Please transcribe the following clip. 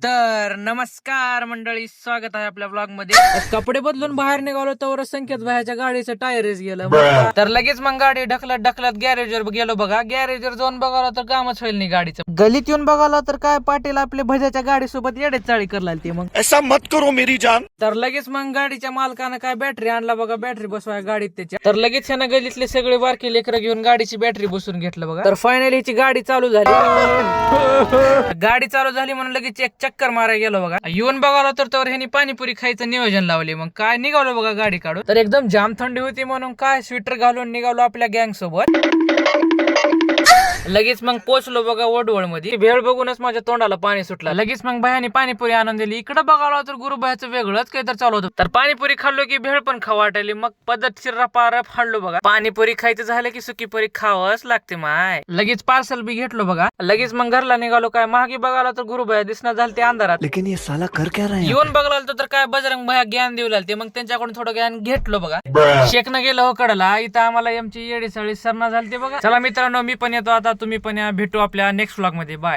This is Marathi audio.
तर नमस्कार मंडळी, स्वागत आहे आपल्या ब्लॉग मध्ये. कपडे बदलून बाहेर निघालो तर संकेत भाईच्या गाडीचं टायरच गेलं. तर लगेच मग गाडी ढकलत ढकलत गॅरेजवर गेलो. बघा गॅरेजवर जाऊन बघालो तर कामच होईल नाही गाडीचं. गलीत येऊन बघालो तर काय पाटील आपल्या भज्याच्या गाडीसोबत येडेच चाळी करला ते. मग ऐसा मत करो मेरी जान. तर लगेच मग गाडीच्या मालकानं काय बॅटरी आणला बघा, बॅटरी बसवाय गाडीत त्याच्या. तर लगेच ह्यानं गलीतले सगळे बारकी लेकरं घेऊन गाडीची बॅटरी बसून घेतलं बघा. तर फायनली ह्याची गाडी चालू झाली. गाडी चालू झाली म्हणून लगेच एक चक्कर मारायला गेलो बघा. येऊन बघालो तर ह्यानी पाणीपुरी खायचं नियोजन लावले. मग काय निघालो बघा गाडी काढून. तर एकदम जाम थंडी होती म्हणून काय स्वेटर घालून निघालो आपल्या गँग सोबत. लगेच मग पोचलो बघा वडवळ मध्ये. भेळ बघूनच माझ्या तोंडाला पाणी सुटलं. लगेच मग बायाने पाणीपुरी आणून दिली. इकडे बघालो तर गुरुबाईचं वेगळंच काही तर चालू होतं. तर पाणीपुरी खाल्लो की भेळ पण खाऊ वाटायली. मग पद्धतशीर रपारप हाणलो बघा. पाणीपुरी खायचं झालं की सुकीपुरी खावंच लागते माय. लगेच पार्सल बी घेतलो बघा. लगेच मग घरला निघालो. काय मागे बघालो तर गुरुबाई दिसणं झालं ते अंधारात. लेकिन ये साला कर क्या रहा है? येऊन बघायला तर काय बजरंग भया ज्ञान देऊ लागते. मग त्यांच्याकडून थोडं ज्ञान घेतलो बघा. शेकनं गेलो हो कडला. इथं आम्हाला आमची येडी सळी सरणा झाली ते बघा. चला मित्रांनो, मी पण येतो आता, तुम्ही पण या. भेटू आपल्या नेक्स्ट व्लॉग मध्ये. बाय.